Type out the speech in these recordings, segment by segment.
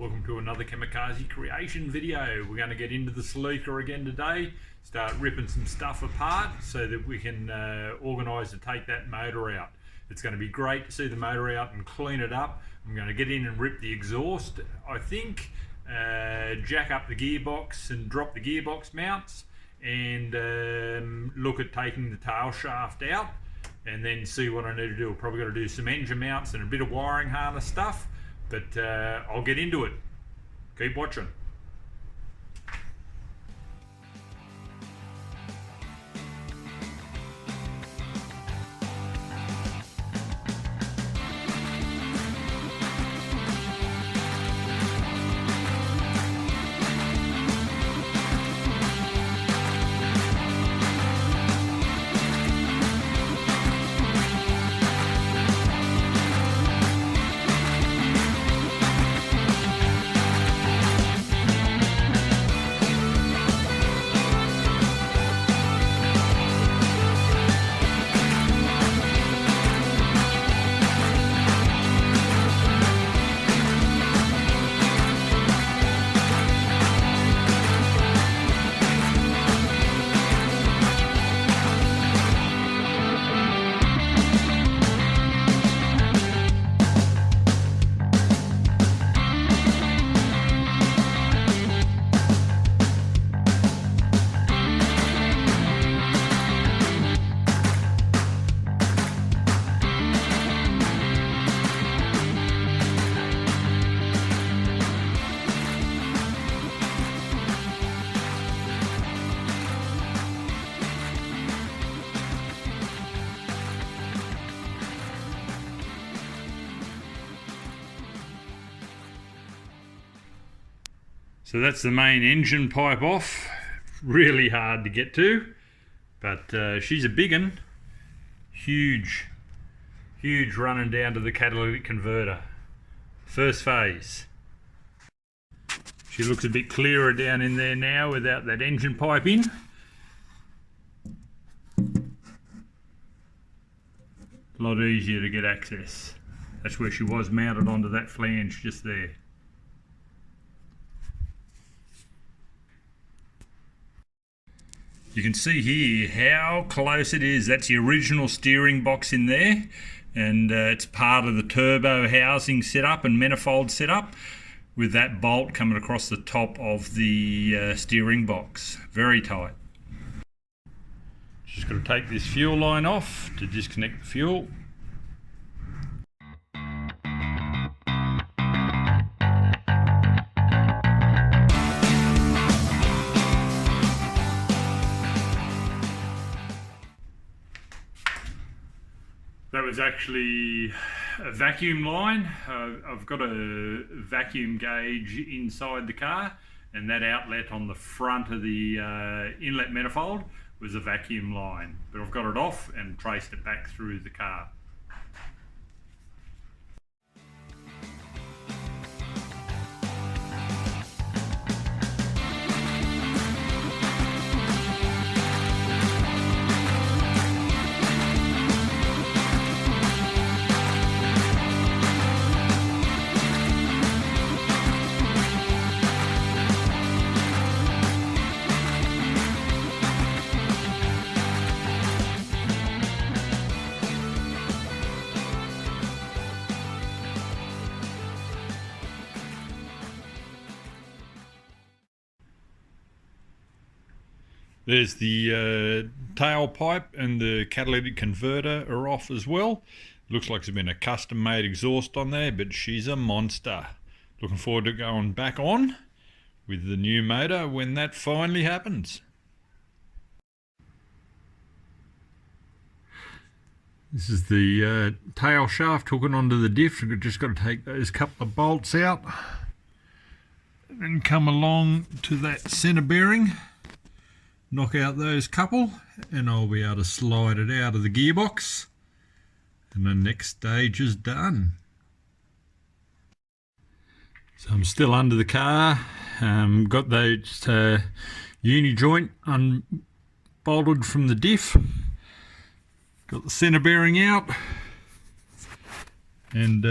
Welcome to another Kamikaze Creation video. We're going to get into the Celica again today, start ripping some stuff apart so that we can organise to take that motor out. It's going to be great to see the motor out and clean it up. I'm going to get in and rip the exhaust, I think, jack up the gearbox and drop the gearbox mounts, and look at taking the tail shaft out and then see what I need to do. I've probably got to do some engine mounts and a bit of wiring harness stuff, but I'll get into it. Keep watching. So that's the main engine pipe off. Really hard to get to, but she's a big one. Huge running down to the catalytic converter. First phase. She looks a bit clearer down in there now without that engine pipe in. A lot easier to get access. That's where she was mounted onto that flange just there. You can see here how close it is. That's the original steering box in there, and it's part of the turbo housing setup and manifold setup with that bolt coming across the top of the steering box. Very tight. Just got to take this fuel line off to disconnect the fuel. That was actually a vacuum line. I've got a vacuum gauge inside the car, and that outlet on the front of the inlet manifold was a vacuum line. But I've got it off and traced it back through the car. There's the tailpipe and the catalytic converter are off as well. Looks like there's been a custom made exhaust on there, but she's a monster. Looking forward to going back on with the new motor when that finally happens. This is the tail shaft hooking onto the diff. We've just got to take those couple of bolts out and come along to that centre bearing. Knock out those couple, and I'll be able to slide it out of the gearbox, and the next stage is done. So I'm still under the car. Got those uni joint unbolted from the diff. Got the centre bearing out, and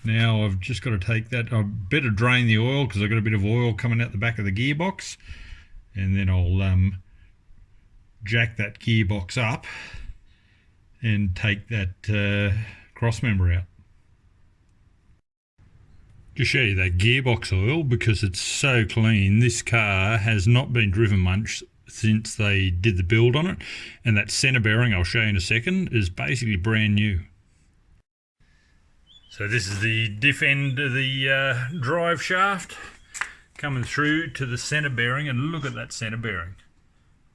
Now I've just got to take that, I better drain the oil because I've got a bit of oil coming out the back of the gearbox, and then I'll jack that gearbox up and take that cross member out. To show you that gearbox oil, because it's so clean, this car has not been driven much since they did the build on it, and that centre bearing I'll show you in a second is basically brand new. So this is the diff end of the drive shaft coming through to the centre bearing, and look at that centre bearing,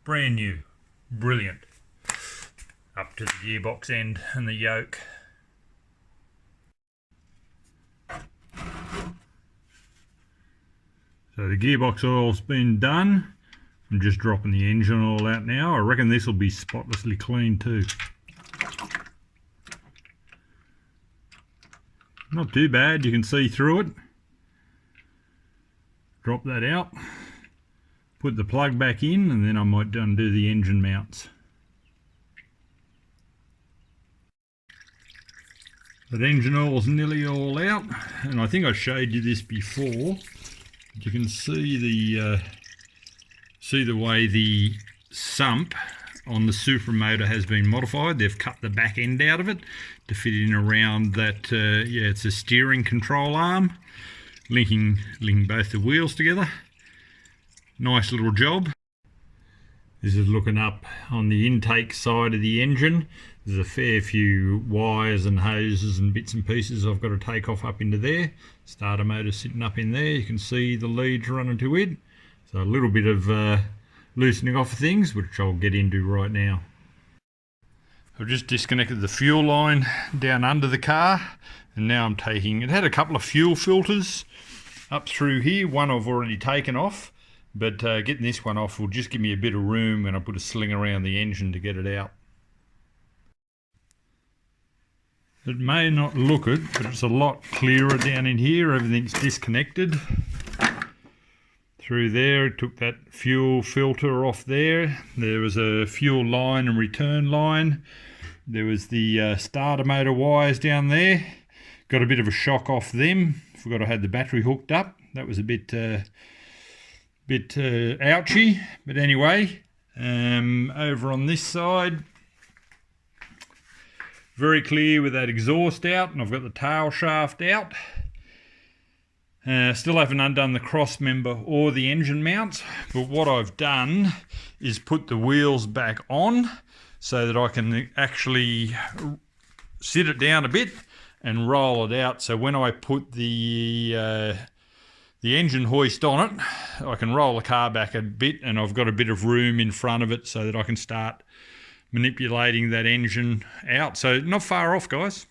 brand new, brilliant, up to the gearbox end and the yoke. So the gearbox oil's been done. I'm just dropping the engine oil out now. I reckon this will be spotlessly clean too. Not too bad, you can see through it. Drop that out, put the plug back in, and then I might undo the engine mounts. That engine oil's nearly all out, and I think I showed you this before. You can see the way the sump on the Supramotor has been modified. They've cut the back end out of it to fit in around that, yeah, it's a steering control arm, linking both the wheels together. Nice little job. This is looking up on the intake side of the engine. There's a fair few wires and hoses and bits and pieces I've got to take off up into there. Starter motor sitting up in there. You can see the leads running to it. So a little bit of loosening off of things, which I'll get into right now. I've just disconnected the fuel line down under the car, and now I'm taking, it had a couple of fuel filters up through here. One I've already taken off, but getting this one off will just give me a bit of room when I put a sling around the engine to get it out. It may not look it, but it's a lot clearer down in here. Everything's disconnected. Through there, it took that fuel filter off there. There was a fuel line and return line. There was the starter motor wires down there. Got a bit of a shock off them. Forgot I had the battery hooked up. That was a bit ouchy. But anyway, over on this side, very clear with that exhaust out, and I've got the tail shaft out. Still haven't undone the cross member or the engine mounts, but what I've done is put the wheels back on so that I can actually sit it down a bit and roll it out. So when I put the engine hoist on it, I can roll the car back a bit, and I've got a bit of room in front of it so that I can start manipulating that engine out. So not far off, guys.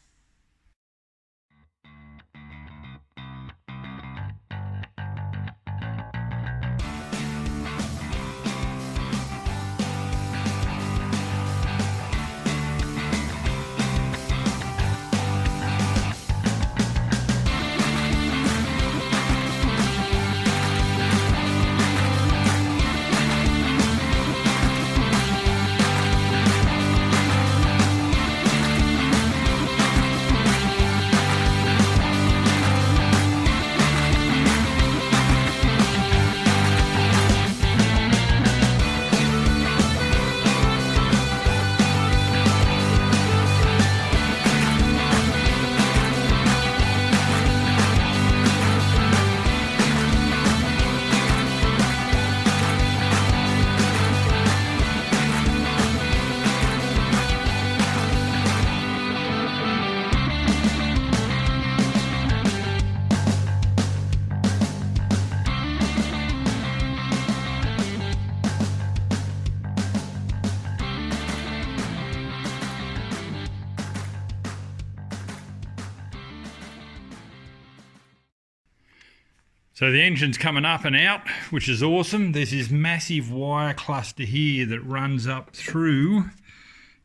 So the engine's coming up and out, which is awesome. There's this massive wire cluster here that runs up through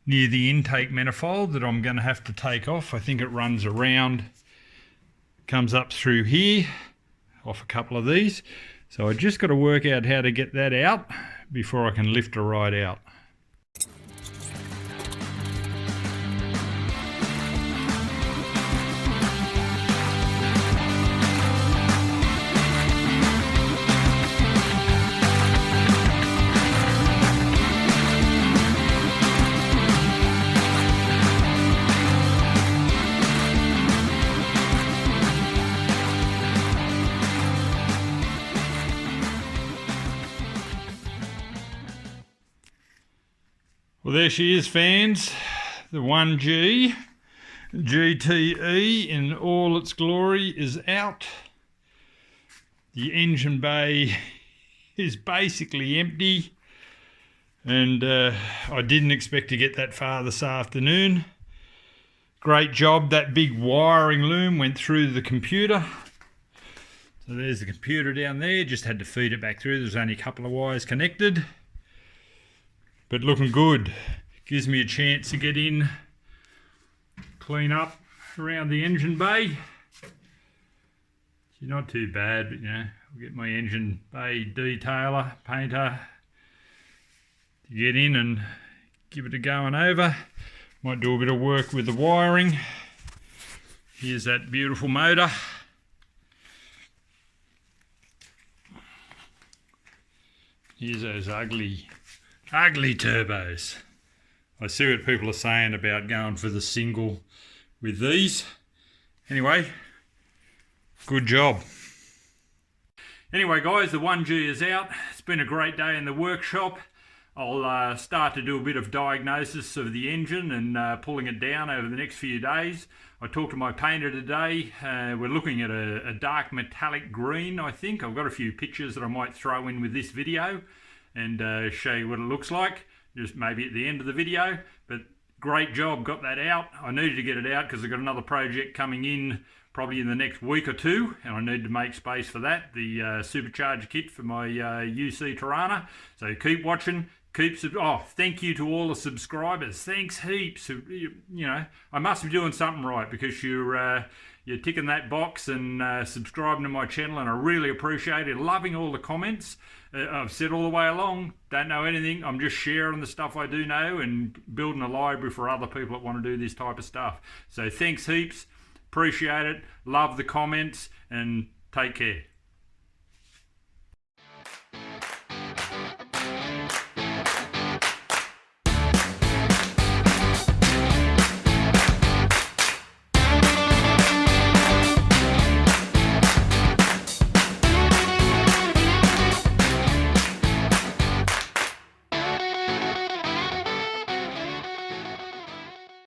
near the intake manifold that I'm going to have to take off. I think it runs around, comes up through here, off a couple of these. So I just got to work out how to get that out before I can lift a ride out. Well, there she is, fans. The 1G GTE in all its glory is out. The engine bay is basically empty, and I didn't expect to get that far this afternoon. Great job. That big wiring loom went through the computer. So there's the computer down there. Just had to feed it back through. There's only a couple of wires connected. But looking good. Gives me a chance to get in, clean up around the engine bay. She's not too bad, but you know, I'll get my engine bay detailer, painter to get in and give it a going over. Might do a bit of work with the wiring. Here's that beautiful motor. Here's those ugly turbos. I see what people are saying about going for the single with these. Anyway, good job. Anyway guys, the 1G is out. It's been a great day in the workshop. I'll start to do a bit of diagnosis of the engine and pulling it down over the next few days. I talked to my painter today. We're looking at a dark metallic green, I think. I've got a few pictures that I might throw in with this video and show you what it looks like, just maybe at the end of the video. But great job, got that out. I needed to get it out because I've got another project coming in probably in the next week or two, and I need to make space for that, the supercharger kit for my UC Tirana. So keep watching. Thank you to all the subscribers. Thanks heaps. You know, I must be doing something right because you're ticking that box and subscribing to my channel, and I really appreciate it. Loving all the comments. I've said all the way along, don't know anything. I'm just sharing the stuff I do know and building a library for other people that want to do this type of stuff. So thanks heaps. Appreciate it. Love the comments and take care.